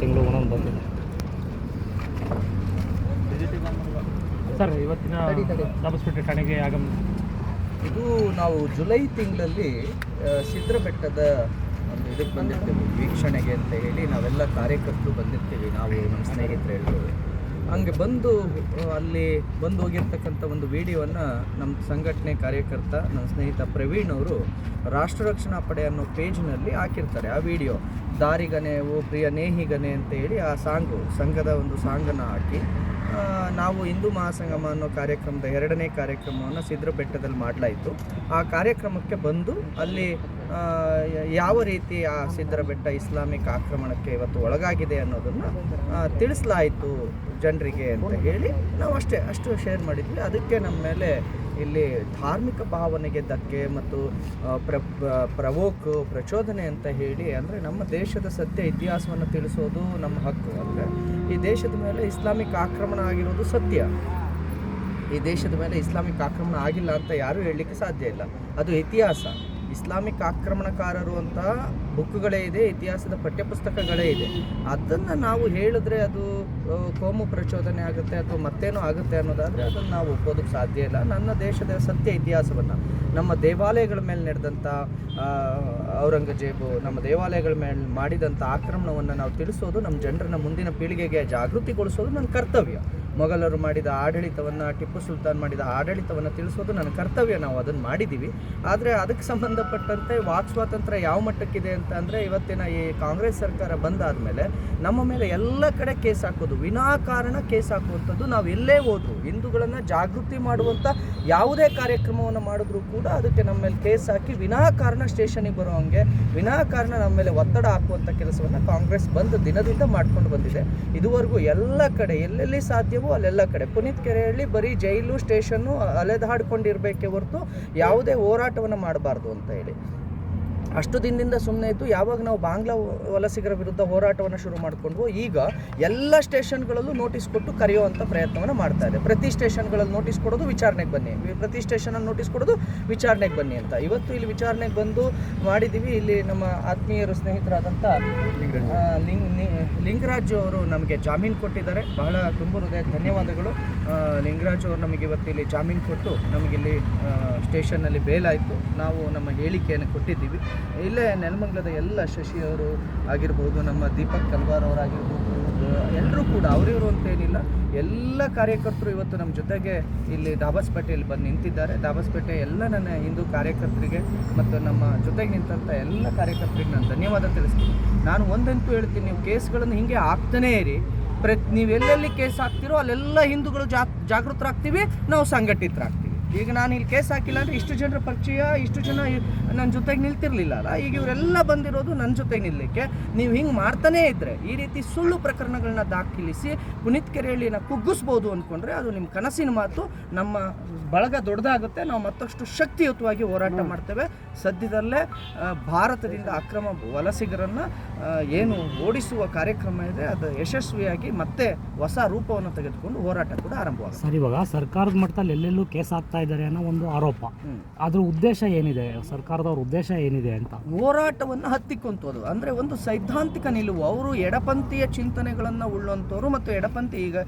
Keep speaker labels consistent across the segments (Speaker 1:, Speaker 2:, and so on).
Speaker 1: ತಿಂಗಳು ಒಂದೊಂದು ಬಂದಿದೆ ಸರ್. ಇವತ್ತಿನ ದಾಬಸ್ಪೇಟೆ ಠಾಣೆಗೆ
Speaker 2: ಇದು ನಾವು ಜುಲೈ ತಿಂಗಳಲ್ಲಿ ಸಿದ್ರ ಬೆಟ್ಟದ ಒಂದು ಇದಕ್ಕೆ ಬಂದಿರ್ತೀವಿ, ವೀಕ್ಷಣೆಗೆ ಅಂತ ಹೇಳಿ ನಾವೆಲ್ಲ ಕಾರ್ಯಕರ್ತರು ಬಂದಿರ್ತೀವಿ. ನಾವು ನಮ್ಮ ಸ್ನೇಹಿತರೆಲ್ಲರೂ ಹಂಗೆ ಬಂದು ಅಲ್ಲಿ ಬಂದು ಹೋಗಿರ್ತಕ್ಕಂಥ ಒಂದು ವಿಡಿಯೋವನ್ನು ನಮ್ಮ ಸಂಘಟನೆ ಕಾರ್ಯಕರ್ತ ನನ್ನ ಸ್ನೇಹಿತ ಪ್ರವೀಣ್ ಅವರು ರಾಷ್ಟ್ರ ರಕ್ಷಣಾ ಪಡೆ ಅನ್ನೋ ಪೇಜ್ನಲ್ಲಿ ಹಾಕಿರ್ತಾರೆ. ಆ ವಿಡಿಯೋ ದಾರಿಗನೆ ಓ ಪ್ರಿಯ ನೇಹಿಗನೆ ಅಂತ ಹೇಳಿ ಆ ಸಂಘದ ಒಂದು ಸಾಂಗನ್ನು ಹಾಕಿ ನಾವು ಹಿಂದೂ ಮಹಾಸಂಗಮ ಅನ್ನೋ ಕಾರ್ಯಕ್ರಮದ 2ನೇ ಕಾರ್ಯಕ್ರಮವನ್ನು ಸಿದ್ರ ಬೆಟ್ಟದಲ್ಲಿ ಮಾಡಲಾಯಿತು. ಆ ಕಾರ್ಯಕ್ರಮಕ್ಕೆ ಬಂದು ಅಲ್ಲಿ ಯಾವ ರೀತಿ ಆ ಸಿದ್ರ ಬೆಟ್ಟ ಇಸ್ಲಾಮಿಕ್ ಆಕ್ರಮಣಕ್ಕೆ ಇವತ್ತು ಒಳಗಾಗಿದೆ ಅನ್ನೋದನ್ನು ತಿಳಿಸಲಾಯಿತು ಜನರಿಗೆ ಅಂತ ಹೇಳಿ ನಾವು ಅಷ್ಟು ಶೇರ್ ಮಾಡಿದ್ವಿ. ಅದಕ್ಕೆ ನಮ್ಮ ಮೇಲೆ ಇಲ್ಲಿ ಧಾರ್ಮಿಕ ಭಾವನೆಗೆ ಧಕ್ಕೆ ಮತ್ತು ಪ್ರಚೋದನೆ ಅಂತ ಹೇಳಿ, ಅಂದರೆ ನಮ್ಮ ದೇಶದ ಸತ್ಯ ಇತಿಹಾಸವನ್ನು ತಿಳಿಸೋದು ನಮ್ಮ ಹಕ್ಕು. ಅಂದರೆ ಈ ದೇಶದ ಮೇಲೆ ಇಸ್ಲಾಮಿಕ್ ಆಕ್ರಮಣ ಆಗಿರೋದು ಸತ್ಯ. ಈ ದೇಶದ ಮೇಲೆ ಇಸ್ಲಾಮಿಕ್ ಆಕ್ರಮಣ ಆಗಿಲ್ಲ ಅಂತ ಯಾರೂ ಹೇಳಲಿಕ್ಕೆ ಸಾಧ್ಯ ಇಲ್ಲ. ಅದು ಇತಿಹಾಸ. ಇಸ್ಲಾಮಿಕ್ ಆಕ್ರಮಣಕಾರರು ಅಂತ ಬುಕ್ಗಳೇ ಇದೆ, ಇತಿಹಾಸದ ಪಠ್ಯಪುಸ್ತಕಗಳೇ ಇದೆ. ಅದನ್ನು ನಾವು ಹೇಳಿದ್ರೆ ಅದು ಕೋಮು ಪ್ರಚೋದನೆ ಆಗುತ್ತೆ ಅಥವಾ ಮತ್ತೇನೋ ಆಗುತ್ತೆ ಅನ್ನೋದಾದರೆ ಅದನ್ನು ನಾವು ಒಪ್ಪೋದಕ್ಕೆ ಸಾಧ್ಯ ಇಲ್ಲ. ನನ್ನ ದೇಶದ ಸತ್ಯ ಇತಿಹಾಸವನ್ನು, ನಮ್ಮ ದೇವಾಲಯಗಳ ಮೇಲೆ ನಡೆದಂಥ ಔರಂಗಜೇಬು ನಮ್ಮ ದೇವಾಲಯಗಳ ಮೇಲೆ ಮಾಡಿದಂಥ ಆಕ್ರಮಣವನ್ನು ನಾವು ತಿಳಿಸೋದು, ನಮ್ಮ ಜನರನ್ನ ಮುಂದಿನ ಪೀಳಿಗೆಗೆ ಜಾಗೃತಿಗೊಳಿಸೋದು ನನ್ನ ಕರ್ತವ್ಯ. ಮೊಘಲರು ಮಾಡಿದ ಆಡಳಿತವನ್ನು, ಟಿಪ್ಪು ಸುಲ್ತಾನ್ ಮಾಡಿದ ಆಡಳಿತವನ್ನು ತಿಳಿಸೋದು ನನ್ನ ಕರ್ತವ್ಯ. ನಾವು ಅದನ್ನು ಮಾಡಿದ್ದೀವಿ. ಆದರೆ ಅದಕ್ಕೆ ಸಂಬಂಧಪಟ್ಟಂತೆ ವಾಕ್ ಸ್ವಾತಂತ್ರ್ಯ ಯಾವ ಮಟ್ಟಕ್ಕಿದೆ ಅಂತ ಅಂದರೆ, ಇವತ್ತಿನ ಈ ಕಾಂಗ್ರೆಸ್ ಸರ್ಕಾರ ಬಂದಾದ ಮೇಲೆ ನಮ್ಮ ಮೇಲೆ ಎಲ್ಲ ಕಡೆ ಕೇಸ್ ಹಾಕೋದು, ವಿನಾಕಾರಣ ಕೇಸ್ ಹಾಕುವಂಥದ್ದು. ನಾವು ಎಲ್ಲೇ ಹೋದ್ರು ಹಿಂದೂಗಳನ್ನು ಜಾಗೃತಿ ಮಾಡುವಂಥ ಯಾವುದೇ ಕಾರ್ಯಕ್ರಮವನ್ನು ಮಾಡಿದ್ರೂ ಕೂಡ ಅದಕ್ಕೆ ನಮ್ಮ ಮೇಲೆ ಕೇಸ್ ಹಾಕಿ ವಿನಾಕಾರಣ ಸ್ಟೇಷನಿಗೆ ಬರೋ ಹಂಗೆ ವಿನಾಕಾರಣ ನಮ್ಮ ಮೇಲೆ ಒತ್ತಡ ಹಾಕುವಂಥ ಕೆಲಸವನ್ನು ಕಾಂಗ್ರೆಸ್ ಬಂದ ದಿನದಿಂದ ಮಾಡ್ಕೊಂಡು ಬಂದಿದೆ. ಇದುವರೆಗೂ ಎಲ್ಲ ಕಡೆ ಎಲ್ಲೆಲ್ಲಿ ಸಾಧ್ಯವೋ ಅಲ್ಲೆಲ್ಲ ಕಡೆ ಪುನೀತ್ ಕೆರೆಹಳ್ಳಿ ಬರೀ ಜೈಲು ಸ್ಟೇಷನ್ನು ಅಲೆದಾಡ್ಕೊಂಡಿರಬೇಕೇ ಹೊರತು ಯಾವುದೇ ಹೋರಾಟವನ್ನು ಮಾಡಬಾರ್ದು ಅಂತ ಹೇಳಿ ಅಷ್ಟು ದಿನದಿಂದ ಸುಮ್ಮನೆ ಇದ್ದು. ಯಾವಾಗ ನಾವು ಬಾಂಗ್ಲಾ ವಲಸಿಗರ ವಿರುದ್ಧ ಹೋರಾಟವನ್ನು ಶುರು ಮಾಡಿಕೊಂಡ್ವು, ಈಗ ಎಲ್ಲ ಸ್ಟೇಷನ್ಗಳಲ್ಲೂ ನೋಟಿಸ್ ಕೊಟ್ಟು ಕರೆಯುವಂಥ ಪ್ರಯತ್ನವನ್ನು ಮಾಡ್ತಾ ಇದೆ. ಪ್ರತಿ ಸ್ಟೇಷನ್ಗಳಲ್ಲಿ ನೋಟಿಸ್ ಕೊಡೋದು, ವಿಚಾರಣೆಗೆ ಬನ್ನಿ, ಪ್ರತಿ ಸ್ಟೇಷನಲ್ಲಿ ನೋಟಿಸ್ ಕೊಡೋದು, ವಿಚಾರಣೆಗೆ ಬನ್ನಿ ಅಂತ. ಇವತ್ತು ಇಲ್ಲಿ ವಿಚಾರಣೆಗೆ ಬಂದು ಮಾಡಿದ್ದೀವಿ. ಇಲ್ಲಿ ನಮ್ಮ ಆತ್ಮೀಯರು ಸ್ನೇಹಿತರಾದಂಥ ಲಿಂಗರಾಜು ಅವರು ನಮಗೆ ಜಾಮೀನು ಕೊಟ್ಟಿದ್ದಾರೆ. ಬಹಳ ತುಂಬ ಹೃದಯ ಧನ್ಯವಾದಗಳು. ಲಿಂಗರಾಜು ಅವರು ನಮಗೆ ಇವತ್ತು ಇಲ್ಲಿ ಜಾಮೀನು ಕೊಟ್ಟು ನಮಗಿಲ್ಲಿ ಸ್ಟೇಷನ್ನಲ್ಲಿ ಬೇಲಾಯಿತು. ನಾವು ನಮ್ಮ ಹೇಳಿಕೆಯನ್ನು ಕೊಟ್ಟಿದ್ದೀವಿ. ಇಲ್ಲೇ ನೆಲಮಂಗಲದ ಎಲ್ಲ ಶಶಿಯವರು ಆಗಿರ್ಬೋದು, ನಮ್ಮ ದೀಪಕ್ ತಲ್ವಾರ್ ಅವರಾಗಿರ್ಬೋದು, ಎಲ್ಲರೂ ಕೂಡ ಅವರಿವರು ಅಂತೇನಿಲ್ಲ, ಎಲ್ಲ ಕಾರ್ಯಕರ್ತರು ಇವತ್ತು ನಮ್ಮ ಜೊತೆಗೆ ಇಲ್ಲಿ ದಾಬಸ್ಪೇಟೆಯಲ್ಲಿ ಬಂದು ನಿಂತಿದ್ದಾರೆ. ದಾಬಸ್ಪೇಟೆ ಎಲ್ಲ ನನ್ನ ಹಿಂದೂ ಕಾರ್ಯಕರ್ತರಿಗೆ ಮತ್ತು ನಮ್ಮ ಜೊತೆಗೆ ನಿಂತಂಥ ಎಲ್ಲ ಕಾರ್ಯಕರ್ತರಿಗೆ ನಾನು ಧನ್ಯವಾದ ತಿಳಿಸ್ತೀನಿ. ನಾನು ಒಂದಂತೂ ಹೇಳ್ತೀನಿ, ನೀವು ಕೇಸ್ಗಳನ್ನು ಹೀಗೆ ಆಗ್ತಾನೇ ಇರಿ. ನೀವು ಎಲ್ಲೆಲ್ಲಿ ಕೇಸ್ ಹಾಕ್ತಿರೋ ಅಲ್ಲೆಲ್ಲ ಹಿಂದೂಗಳು ಜಾಗೃತರಾಗ್ತೀವಿ, ನಾವು ಸಂಘಟಿತರಾಗ್ತೀವಿ. ಈಗ ನಾನು ಇಲ್ಲಿ ಕೇಸ್ ಹಾಕಿಲ್ಲ ಅಂದರೆ ಇಷ್ಟು ಜನರ ಪರಿಚಯ, ಇಷ್ಟು ಜನ ನನ್ನ ಜೊತೆಗೆ ನಿಲ್ತಿರ್ಲಿಲ್ಲ ಅಲ್ಲ. ಈಗ ಇವರೆಲ್ಲ ಬಂದಿರೋದು ನನ್ನ ಜೊತೆಗೆ ನಿಲ್ಲಲಿಕ್ಕೆ. ನೀವು ಹಿಂಗೆ ಮಾಡ್ತಾನೇ ಇದ್ದರೆ, ಈ ರೀತಿ ಸುಳ್ಳು ಪ್ರಕರಣಗಳನ್ನ ದಾಖಲಿಸಿ ಪುನೀತ್ ಕೆರೆಹಳ್ಳಿನ ಕುಗ್ಗಿಸ್ಬೋದು ಅಂದ್ಕೊಂಡ್ರೆ ಅದು ನಿಮ್ಮ ಕನಸಿನ ಮಾತು. ನಮ್ಮ ಬಳಗ ದೊಡ್ಡದಾಗುತ್ತೆ. ನಾವು ಮತ್ತಷ್ಟು ಶಕ್ತಿಯುತವಾಗಿ ಹೋರಾಟ ಮಾಡ್ತೇವೆ. ಸದ್ಯದಲ್ಲೇ ಭಾರತದಿಂದ ಅಕ್ರಮ ವಲಸಿಗರನ್ನು ಏನು ಓಡಿಸುವ ಕಾರ್ಯಕ್ರಮ ಇದೆ ಅದು ಯಶಸ್ವಿಯಾಗಿ ಮತ್ತೆ ಹೊಸ ರೂಪವನ್ನು ತೆಗೆದುಕೊಂಡು ಹೋರಾಟ ಕೂಡ ಆರಂಭವಾಗುತ್ತೆ.
Speaker 1: ಸರ್, ಇವಾಗ ಸರ್ಕಾರದ ಮಟ್ಟದಲ್ಲಿ ಎಲ್ಲೆಲ್ಲೂ ಕೇಸ್ ಆಗ್ತಾ ಇದ್ದಾರೆ ಅನ್ನೋ ಒಂದು ಆರೋಪ, ಅದ್ರ ಉದ್ದೇಶ ಏನಿದೆ, ಸರ್ಕಾರದವ್ರ ಉದ್ದೇಶ ಏನಿದೆ ಅಂತ?
Speaker 2: ಹೋರಾಟವನ್ನು ಹತ್ತಿಕ್ಕುವಂಥದ್ದು ಅಂದರೆ ಒಂದು ಸೈದ್ಧಾಂತಿಕ ನಿಲುವು. ಅವರು ಎಡಪಂಥೀಯ ಚಿಂತನೆಗಳನ್ನು ಉಳ್ಳಂಥವ್ರು ಮತ್ತು ಎಡಪಂಥಿ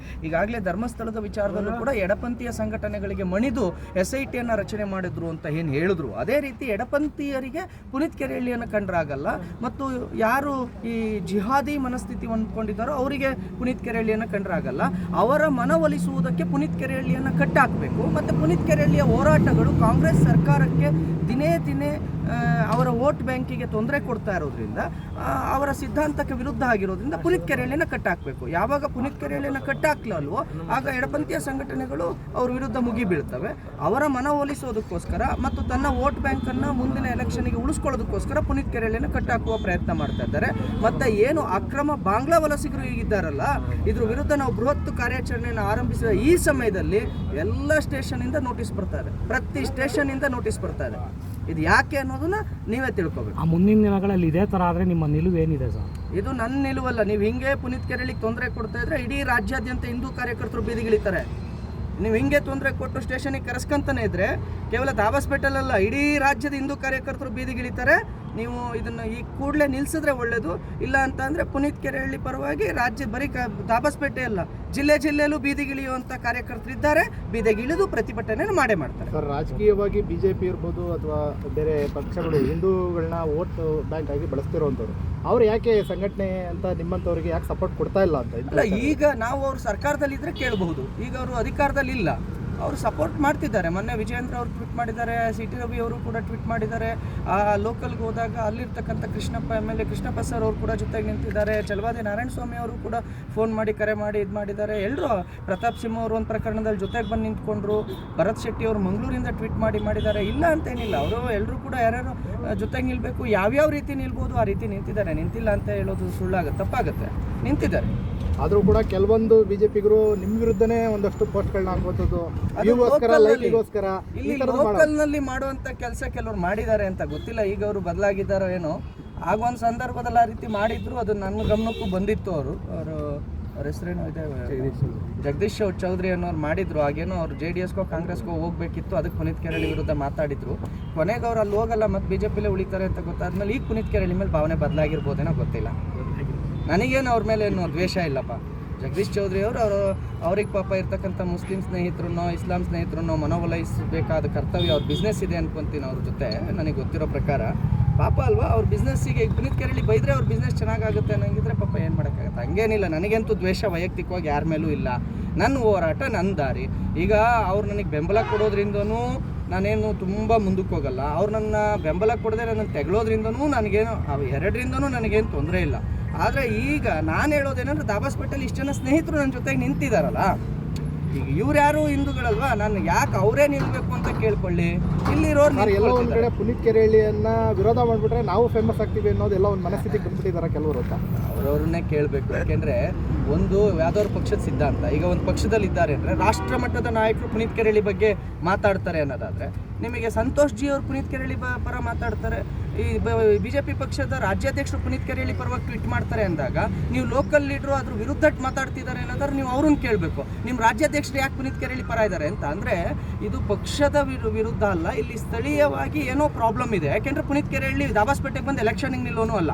Speaker 2: ಈಗಾಗಲೇ ಧರ್ಮಸ್ಥಳದ ವಿಚಾರದಲ್ಲೂ ಕೂಡ ಎಡಪಂಥೀಯ ಸಂಘಟನೆಗಳಿಗೆ ಮಣಿದು SITಯನ್ನು ರಚನೆ ಮಾಡಿದ್ರು ಅಂತ ಏನು ಹೇಳಿದ್ರು, ಅದೇ ರೀತಿ ಎಡಪಂಥೀಯರಿಗೆ ಪುನೀತ್ ಕೆರೆಹಳ್ಳಿಯನ್ನು ಕಂಡ್ರಾಗಲ್ಲ. ಮತ್ತು ಯಾರು ಈ ಜಿಹಾದಿ ಮನಸ್ಥಿತಿ ಹೊಂದ್ಕೊಂಡಿದ್ದಾರೋ ಅವರಿಗೆ ಪುನೀತ್ ಕೆರೆಹಳ್ಳಿಯನ್ನು ಕಂಡ್ರಾಗಲ್ಲ. ಅವರ ಮನವೊಲಿಸುವುದಕ್ಕೆ ಪುನೀತ್ ಕೆರೆಹಳ್ಳಿಯನ್ನು ಕಟ್ಟಾಕಬೇಕು. ಮತ್ತು ಪುನೀತ್ ಕೆರೆಹಳ್ಳಿಯ ಹೋರಾಟಗಳು ಕಾಂಗ್ರೆಸ್ ಸರ್ಕಾರಕ್ಕೆ ದಿನೇ ದಿನೇ ಅವರ ವೋಟ್ ಬ್ಯಾಂಕಿಗೆ ತೊಂದರೆ ಕೊಡ್ತಾ ಇರೋದ್ರಿಂದ, ಅವರ ಸಿದ್ಧಾಂತಕ್ಕೆ ವಿರುದ್ಧ ಆಗಿರೋದ್ರಿಂದ ಪುನೀತ್ ಕೆರೆಹಳ್ಳಿನ ಕಟ್ಟಾಕಬೇಕು. ಯಾವಾಗ ಪುನೀತ್ ಕೆರೆಹಳ್ಳಿನ ಕಟ್ಟಾಕ್ಲಲ್ವೋ ಆಗ ಎಡಪಂಥೀಯ ಸಂಘಟನೆಗಳು ಅವ್ರ ವಿರುದ್ಧ ಮುಗಿ ಬೀಳ್ತವೆ. ಅವರ ಮನವೊಲಿಸೋದಕ್ಕೋಸ್ಕರ ಮತ್ತು ತನ್ನ ವೋಟ್ ಬ್ಯಾಂಕನ್ನು ಮುಂದಿನ ಎಲೆಕ್ಷನ್ಗೆ ಉಳಿಸ್ಕೊಳ್ಳೋದಕ್ಕೋಸ್ಕರ ಪುನೀತ್ ಕೆರೆಹಳ್ಳಿನ ಕಟ್ಟಾಕುವ ಪ್ರಯತ್ನ ಮಾಡ್ತಾ ಇದ್ದಾರೆ. ಮತ್ತು ಏನು ಅಕ್ರಮ ಬಾಂಗ್ಲಾ ವಲಸಿಗರು ಈಗಿದ್ದಾರಲ್ಲ, ಇದ್ರ ವಿರುದ್ಧ ನಾವು ಬೃಹತ್ ಕಾರ್ಯಾಚರಣೆಯನ್ನು ಆರಂಭಿಸಿದ ಈ ಸಮಯದಲ್ಲಿ ಎಲ್ಲ ಸ್ಟೇಷನಿಂದ ನೋಟಿಸ್ ಬರ್ತಾ ಇದೆ, ಪ್ರತಿ ಸ್ಟೇಷನಿಂದ ನೋಟಿಸ್ ಬರ್ತಾ ಇದೆ. ಇದು ಯಾಕೆ ಅನ್ನೋದನ್ನ ನೀವೇ ತಿಳ್ಕೊಬೇಕು.
Speaker 1: ಆ ಮುಂದಿನ ದಿನಗಳಲ್ಲಿ ಇದೇ ಥರ ಆದರೆ ನಿಮ್ಮ ನಿಲುವು ಏನಿದೆ ಸರ್?
Speaker 2: ಇದು ನನ್ನ ನಿಲುವಲ್ಲ. ನೀವು ಹಿಂಗೆ ಪುನೀತ್ ಕೆರೆಹಳ್ಳಿಗೆ ತೊಂದರೆ ಕೊಡ್ತಾ ಇದ್ರೆ ಇಡೀ ರಾಜ್ಯಾದ್ಯಂತ ಹಿಂದೂ ಕಾರ್ಯಕರ್ತರು ಬೀದಿಗಿಳಿತಾರೆ. ನೀವು ಹಿಂಗೆ ತೊಂದರೆ ಕೊಟ್ಟು ಸ್ಟೇಷನಿಗೆ ಕರೆಸ್ಕೊಂತಾನೆ ಇದ್ರೆ ಕೇವಲ ದಾಬಸ್ಪೇಟೆಲ್ಲ ಇಡೀ ರಾಜ್ಯದ ಹಿಂದೂ ಕಾರ್ಯಕರ್ತರು ಬೀದಿಗಿಳಿತಾರೆ. ನೀವು ಇದನ್ನು ಈ ಕೂಡಲೇ ನಿಲ್ಲಿಸಿದ್ರೆ ಒಳ್ಳೆಯದು. ಇಲ್ಲ ಅಂತ ಅಂದರೆ ಪುನೀತ್ ಕೆರೆಹಳ್ಳಿ ಪರವಾಗಿ ರಾಜ್ಯ ಬರೀ ದಾಬಸ್ಪೇಟೆ ಅಲ್ಲ, ಜಿಲ್ಲೆಯಲ್ಲೂ ಬೀದಿಗಿಳಿಯುವಂಥ ಕಾರ್ಯಕರ್ತರಿದ್ದಾರೆ. ಬೀದಿಗಿಳಿದು ಪ್ರತಿಭಟನೆ ಮಾಡೇ ಮಾಡ್ತಾರೆ.
Speaker 3: ಸರ್, ರಾಜಕೀಯವಾಗಿ BJP ಇರ್ಬೋದು ಅಥವಾ ಬೇರೆ ಪಕ್ಷಗಳು ಹಿಂದೂಗಳನ್ನ ವೋಟ್ ಬ್ಯಾಂಕ್ ಆಗಿ ಬಳಸ್ತಿರೋವಂಥವ್ರು, ಅವ್ರು ಯಾಕೆ ಸಂಘಟನೆ ಅಂತ ನಿಮ್ಮಂಥವ್ರಿಗೆ ಯಾಕೆ ಸಪೋರ್ಟ್ ಕೊಡ್ತಾ ಇಲ್ಲ ಅಂತ?
Speaker 2: ಅಲ್ಲ, ಈಗ ನಾವು ಅವ್ರು ಸರ್ಕಾರದಲ್ಲಿದ್ದರೆ ಕೇಳಬಹುದು. ಈಗ ಅವರು ಅಧಿಕಾರದಲ್ಲಿ ಇಲ್ಲ, ಅವರು ಸಪೋರ್ಟ್ ಮಾಡ್ತಿದ್ದಾರೆ. ಮೊನ್ನೆ ವಿಜಯೇಂದ್ರ ಅವರು ಟ್ವೀಟ್ ಮಾಡಿದ್ದಾರೆ, CT ರವಿ ಅವರು ಕೂಡ ಟ್ವೀಟ್ ಮಾಡಿದ್ದಾರೆ. ಲೋಕಲ್ಗೆ ಹೋದಾಗ ಅಲ್ಲಿರ್ತಕ್ಕಂಥ MLA ಕೃಷ್ಣಪ್ಪ ಸರ್ ಅವರು ಕೂಡ ಜೊತೆಗೆ ನಿಂತಿದ್ದಾರೆ. ಚಲವಾದಿ ನಾರಾಯಣಸ್ವಾಮಿ ಅವರು ಕೂಡ ಫೋನ್ ಮಾಡಿ ಕರೆ ಮಾಡಿ ಇದು ಮಾಡಿದ್ದಾರೆ. ಎಲ್ಲರೂ ಪ್ರತಾಪ್ ಸಿಂಹ ಅವರು ಒಂದು ಪ್ರಕರಣದಲ್ಲಿ ಜೊತೆಗೆ ಬಂದು ನಿಂತ್ಕೊಂಡ್ರು. ಭರತ್ ಶೆಟ್ಟಿ ಅವರು ಮಂಗಳೂರಿಂದ ಟ್ವೀಟ್ ಮಾಡಿದ್ದಾರೆ. ಇಲ್ಲ ಅಂತೇನಿಲ್ಲ, ಅವರು ಎಲ್ಲರೂ ಕೂಡ ಯಾರ್ಯಾರು ಜೊತೆಗೆ ನಿಲ್ಲಬೇಕು, ಯಾವ್ಯಾವ ರೀತಿ ನಿಲ್ಬೋದು ಆ ರೀತಿ ನಿಂತಿದ್ದಾರೆ. ನಿಂತಿಲ್ಲ ಅಂತ ಹೇಳೋದು ಸುಳ್ಳಾಗುತ್ತೆ, ತಪ್ಪಾಗುತ್ತೆ. ನಿಂತಿದ್ದಾರೆ.
Speaker 3: ಆದರೂ ಕೂಡ ಕೆಲವೊಂದು BJPಗರು ನಿಮ್ಮ ವಿರುದ್ಧನೇ ಒಂದಷ್ಟು ಪೋಸ್ಟ್ಗಳನ್ನ ಹಾಕುವಂಥದ್ದು,
Speaker 2: ಇಲ್ಲಿ ಲೋಕಲ್ನಲ್ಲಿ ಮಾಡುವಂಥ ಕೆಲಸ ಕೆಲವರು ಮಾಡಿದ್ದಾರೆ ಅಂತ ಗೊತ್ತಿಲ್ಲ. ಈಗ ಅವರು ಬದಲಾಗಿದ್ದಾರೋ ಏನೋ. ಆಗ ಒಂದು ಸಂದರ್ಭದಲ್ಲಿ ಆ ರೀತಿ ಮಾಡಿದ್ರು, ಅದು ನನ್ನ ಗಮನಕ್ಕೂ ಬಂದಿತ್ತು. ಅವ್ರ ಹೆಸರೇನೋ ಇದೆ, ಜಗದೀಶ್ ಚೌಧರಿ ಅನ್ನೋರು ಮಾಡಿದ್ರು. ಆಗೇನೋ ಅವ್ರು JDSಗೋ ಕಾಂಗ್ರೆಸ್ಗೋ ಹೋಗ್ಬೇಕಿತ್ತು, ಅದಕ್ಕೆ ಪುನೀತ್ ಕೆರೆಹಳ್ಳಿ ವಿರುದ್ಧ ಮಾತಾಡಿದ್ರು. ಕೊನೆಗೆ ಅವ್ರು ಅಲ್ಲಿ ಹೋಗಲ್ಲ, ಮತ್ತು BJPಲೇ ಉಳಿತಾರೆ ಅಂತ ಗೊತ್ತಾದ್ಮೇಲೆ ಈಗ ಪುನೀತ್ ಕೆರೆಹಳ್ಳಿ ಮೇಲೆ ಭಾವನೆ ಬದಲಾಗಿರ್ಬೋದೇನೋ ಗೊತ್ತಿಲ್ಲ. ನನಗೇನು ಅವ್ರ ಮೇಲೆ ಏನೋ ದ್ವೇಷ ಇಲ್ಲಪ್ಪ. ಜಗದೀಶ್ ಚೌಧರಿ ಅವ್ರಿಗೆ ಪಾಪ ಇರ್ತಕ್ಕಂಥ ಮುಸ್ಲಿಂ ಸ್ನೇಹಿತರನ್ನೋ ಇಸ್ಲಾಂ ಸ್ನೇಹಿತರನ್ನೋ ಮನವೊಲಿಸಬೇಕಾದ ಕರ್ತವ್ಯ, ಅವ್ರ ಬಿಸ್ನೆಸ್ ಇದೆ ಅನ್ಕೊಂತೀನಿ ಅವ್ರ ಜೊತೆ. ನನಗೆ ಗೊತ್ತಿರೋ ಪ್ರಕಾರ ಪಾಪ ಅಲ್ವಾ, ಅವ್ರ ಬಿಸ್ನೆಸ್ಸಿಗೆ ಈಗ ಪುನೀತ್ ಕೆರೆಹಳ್ಳಿ ಬೈದರೆ ಅವ್ರ ಬಿಸ್ನೆಸ್ ಚೆನ್ನಾಗಾಗುತ್ತೆ ಅನ್ನಂಗಿದ್ರೆ ಪಾಪ ಏನು ಮಾಡೋಕ್ಕಾಗತ್ತೆ. ಹಂಗೇನಿಲ್ಲ, ನನಗಂತೂ ದ್ವೇಷ ವೈಯಕ್ತಿಕವಾಗಿ ಯಾರ ಮೇಲೂ ಇಲ್ಲ. ನನ್ನ ಹೋರಾಟ, ನನ್ನ ದಾರಿ. ಈಗ ಅವ್ರು ನನಗೆ ಬೆಂಬಲ ಕೊಡೋದ್ರಿಂದನೂ ನಾನೇನು ತುಂಬ ಮುಂದಕ್ಕೆ ಹೋಗಲ್ಲ. ಅವ್ರು ನನ್ನ ಬೆಂಬಲ ಕೊಡದೆ ನನ್ನನ್ನು ತೆಗಳೋದ್ರಿಂದನೂ ನನಗೇನು, ಎರಡರಿಂದನೂ ನನಗೇನು ತೊಂದರೆ ಇಲ್ಲ. ಆದರೆ ಈಗ ನಾನು ಹೇಳೋದೇನಂದ್ರೆ, ದಾಬಸ್ಪೇಟೆಯಲ್ಲಿ ಇಷ್ಟು ಜನ ಸ್ನೇಹಿತರು ನನ್ನ ಜೊತೆಗೆ ನಿಂತಿದ್ದಾರಲ್ಲ, ಈಗ ಇವ್ರು ಯಾರು ಹಿಂದೂಗಳಲ್ವಾ, ನಾನು ಯಾಕೆ ಅವರೇ ನಿಲ್ಬೇಕು ಅಂತ ಕೇಳ್ಕೊಳ್ಳಿ. ಇಲ್ಲಿರೋರು
Speaker 3: ಎಲ್ಲ ಒಂದು ಕಡೆ ಪುನೀತ್ ಕೆರೆಹಳ್ಳಿಯನ್ನ ವಿರೋಧ ಮಾಡಿಬಿಟ್ರೆ ನಾವು ಫೇಮಸ್ ಆಗ್ತೀವಿ ಅನ್ನೋದೆಲ್ಲ ಒಂದು ಮನಸ್ಥಿತಿಗೆ ಬಂದ್ಬಿಟ್ಟಿದ್ದಾರೆ ಕೆಲವರು ಅಂತ. ಅವ್ರವ್ರನ್ನೇ
Speaker 2: ಕೇಳಬೇಕು. ಯಾಕೆಂದರೆ ಒಂದು ಯಾವ್ದಾದ್ರು ಪಕ್ಷದ ಸಿದ್ಧಾಂತ, ಈಗ ಒಂದು ಪಕ್ಷದಲ್ಲಿ ಇದ್ದಾರೆ ಅಂದರೆ ರಾಷ್ಟ್ರ ಮಟ್ಟದ ನಾಯಕರು ಪುನೀತ್ ಕೆರೆಹಳ್ಳಿ ಬಗ್ಗೆ ಮಾತಾಡ್ತಾರೆ ಅನ್ನೋದಾದರೆ, ನಿಮಗೆ ಸಂತೋಷ್ ಜಿ ಅವರು ಪುನೀತ್ ಕೆರೆಹಳ್ಳಿ ಪರ ಮಾತಾಡ್ತಾರೆ, ಈ BJP ಪಕ್ಷದ ರಾಜ್ಯಾಧ್ಯಕ್ಷರು ಪುನೀತ್ ಕೆರೆಹಳ್ಳಿ ಪರವಾಗಿ ಟ್ವೀಟ್ ಮಾಡ್ತಾರೆ ಅಂದಾಗ, ನೀವು ಲೋಕಲ್ ಲೀಡ್ರು ಅದ್ರ ವಿರುದ್ಧ ಮಾತಾಡ್ತಿದ್ದಾರೆ ಅನ್ನೋದಾದ್ರೆ ನೀವು ಅವ್ರನ್ನ ಕೇಳಬೇಕು, ನಿಮ್ಮ ರಾಜ್ಯಾಧ್ಯಕ್ಷರು ಯಾಕೆ ಪುನೀತ್ ಕೆರೆಹಳ್ಳಿ ಪರ ಇದ್ದಾರೆ ಅಂತ. ಅಂದರೆ ಇದು ಪಕ್ಷದ ವಿರುದ್ಧ ಅಲ್ಲ, ಇಲ್ಲಿ ಸ್ಥಳೀಯವಾಗಿ ಏನೋ ಪ್ರಾಬ್ಲಮ್ ಇದೆ. ಯಾಕೆಂದರೆ ಪುನೀತ್ ಕೆರೆಹಳ್ಳಿ ದಾಬಸ್ಪೇಟೆಗೆ ಬಂದು ಎಲೆಕ್ಷನ್ಗೆ ನಿಲ್ಲೋನು ಅಲ್ಲ,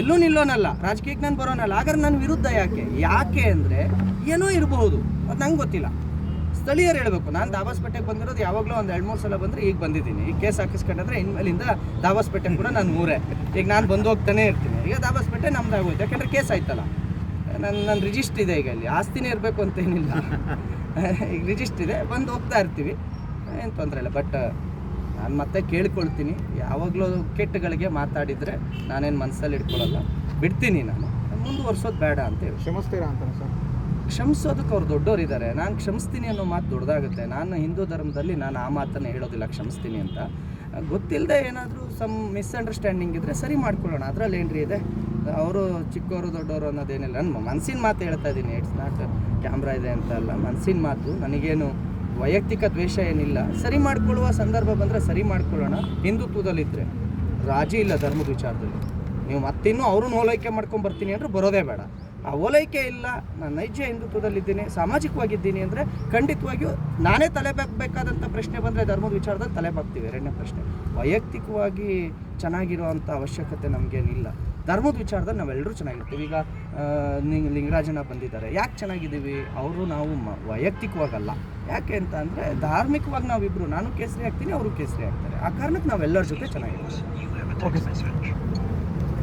Speaker 2: ಎಲ್ಲೂ ನಿಲ್ಲೋನಲ್ಲ, ರಾಜಕೀಯಕ್ಕೆ ನಾನು ಬರೋನಲ್ಲ. ಹಾಗಾದ್ರೆ ನನ್ನ ವಿರುದ್ಧ ಯಾಕೆ ಅಂದರೆ ಏನೋ ಇರಬಹುದು, ಅದು ನಂಗೆ ಗೊತ್ತಿಲ್ಲ. ಸ್ಥಳೀಯರು ಹೇಳಬೇಕು. ನಾನು ದಾಬಸ್ಪೇಟೆಗೆ ಬಂದಿರೋದು ಯಾವಾಗಲೂ ಒಂದು 2-3 ಸಲ ಬಂದರೆ ಈಗ ಬಂದಿದ್ದೀನಿ. ಈಗ ಕೇಸ್ ಹಾಕಿಸ್ಕೊಂಡ್ರೆ ಇನ್ಮೇಲಿಂದ ದಾಬಸ್ಪೇಟೆ ಕೂಡ ನಾನು ಊರೇ. ಈಗ ನಾನು ಬಂದು ಹೋಗ್ತಾನೆ ಇರ್ತೀನಿ. ಈಗ ದಾಬಸ್ಪೇಟೆ ನಮ್ದಾಗೋಯ್ತು, ಯಾಕೆಂದರೆ ಕೇಸ್ ಆಯ್ತಲ್ಲ. ನನ್ನ ರಿಜಿಸ್ಟ್ ಇದೆ, ಈಗ ಇಲ್ಲಿ ಆಸ್ತಿನೇ ಇರಬೇಕು ಅಂತೇನಿಲ್ಲ. ಈಗ ರಿಜಿಸ್ಟ್ ಇದೆ, ಬಂದು ಹೋಗ್ತಾ ಇರ್ತೀವಿ, ಏನು ತೊಂದರೆ ಇಲ್ಲ. ಬಟ್ ನಾನು ಮತ್ತೆ ಕೇಳ್ಕೊಳ್ತೀನಿ, ಯಾವಾಗಲೂ ಕೆಟ್ಟಗಳಿಗೆ ಮಾತಾಡಿದರೆ ನಾನೇನು ಮನಸ್ಸಲ್ಲಿ ಇಟ್ಕೊಳ್ಳಲ್ಲ, ಬಿಡ್ತೀನಿ. ನಾನು ಮುಂದುವರ್ಸೋದು ಬೇಡ ಅಂತ ಹೇಳಿ.
Speaker 3: ಕ್ಷಮಿಸ್ತೀರಾ ಅಂತ ಸರ್?
Speaker 2: ಕ್ಷಮಿಸೋದಕ್ಕೆ ಅವ್ರು ದೊಡ್ಡವರಿದ್ದಾರೆ. ನಾನು ಕ್ಷಮಿಸ್ತೀನಿ ಅನ್ನೋ ಮಾತು ದೊಡ್ಡದಾಗುತ್ತೆ. ನಾನು ಹಿಂದೂ ಧರ್ಮದಲ್ಲಿ ನಾನು ಆ ಮಾತನ್ನು ಹೇಳೋದಿಲ್ಲ, ಕ್ಷಮಿಸ್ತೀನಿ ಅಂತ. ಗೊತ್ತಿಲ್ಲದೆ ಏನಾದರೂ ಮಿಸ್ಅಂಡರ್ಸ್ಟ್ಯಾಂಡಿಂಗ್ ಇದ್ದರೆ ಸರಿ ಮಾಡ್ಕೊಳ್ಳೋಣ, ಅದರಲ್ಲಿ ಏನ್ರಿ ಇದೆ. ಅವರು ಚಿಕ್ಕವರು ದೊಡ್ಡವರು ಅನ್ನೋದೇನಿಲ್ಲ. ನನ್ನ ಮನಸ್ಸಿನ ಮಾತು ಹೇಳ್ತಾ ಇದ್ದೀನಿ, ಇಟ್ಸ್ ನಾಟ್ ಕ್ಯಾಮ್ರಾ ಇದೆ ಅಂತ ಅಲ್ಲ, ಮನಸ್ಸಿನ ಮಾತು. ನನಗೇನು ವೈಯಕ್ತಿಕ ದ್ವೇಷ ಏನಿಲ್ಲ. ಸರಿ ಮಾಡ್ಕೊಳ್ಳುವ ಸಂದರ್ಭ ಬಂದರೆ ಸರಿ ಮಾಡ್ಕೊಳ್ಳೋಣ. ಹಿಂದುತ್ವದಲ್ಲಿದ್ದರೆ ರಾಜಿ ಇಲ್ಲ ಧರ್ಮದ ವಿಚಾರದಲ್ಲಿ. ನೀವು ಮತ್ತಿನ್ನೂ ಅವ್ರನ್ನ ಓಲೈಕೆ ಮಾಡ್ಕೊಂಡು ಬರ್ತೀನಿ ಅಂದರೆ ಬರೋದೇ ಬೇಡ. ಆ ಓಲೈಕೆ ಇಲ್ಲ, ನಾನು ನೈಜ ಹಿಂದುತ್ವದಲ್ಲಿದ್ದೀನಿ, ಸಾಮಾಜಿಕವಾಗಿದ್ದೀನಿ ಅಂದರೆ ಖಂಡಿತವಾಗಿಯೂ ನಾನೇ ತಲೆಬಾಗಬೇಕಾದಂಥ ಪ್ರಶ್ನೆ ಬಂದರೆ ಧರ್ಮದ ವಿಚಾರದಲ್ಲಿ ತಲೆಬಾಗ್ತೀವಿ. ಎರಡನೇ ಪ್ರಶ್ನೆ, ವೈಯಕ್ತಿಕವಾಗಿ ಚೆನ್ನಾಗಿರುವಂಥ ಅವಶ್ಯಕತೆ ನಮಗೇನಿಲ್ಲ. ಧರ್ಮದ ವಿಚಾರದಲ್ಲಿ ನಾವೆಲ್ಲರೂ ಚೆನ್ನಾಗಿರ್ತೀವಿ. ಈಗ ಲಿಂಗರಾಜನ ಬಂದಿದ್ದಾರೆ, ಯಾಕೆ ಚೆನ್ನಾಗಿದ್ದೀವಿ? ಅವರು ನಾವು ವೈಯಕ್ತಿಕವಾಗಲ್ಲ. ಯಾಕೆ ಅಂತ ಅಂದರೆ ಧಾರ್ಮಿಕವಾಗಿ ನಾವಿಬ್ಬರು, ನಾನು ಕೇಸರಿ ಆಗ್ತೀನಿ, ಅವರು ಕೇಸರಿ ಆಗ್ತಾರೆ. ಆ ಕಾರಣಕ್ಕೆ ನಾವೆಲ್ಲರ ಜೊತೆ ಚೆನ್ನಾಗಿರ್ತೀವಿ.
Speaker 1: Okay sir.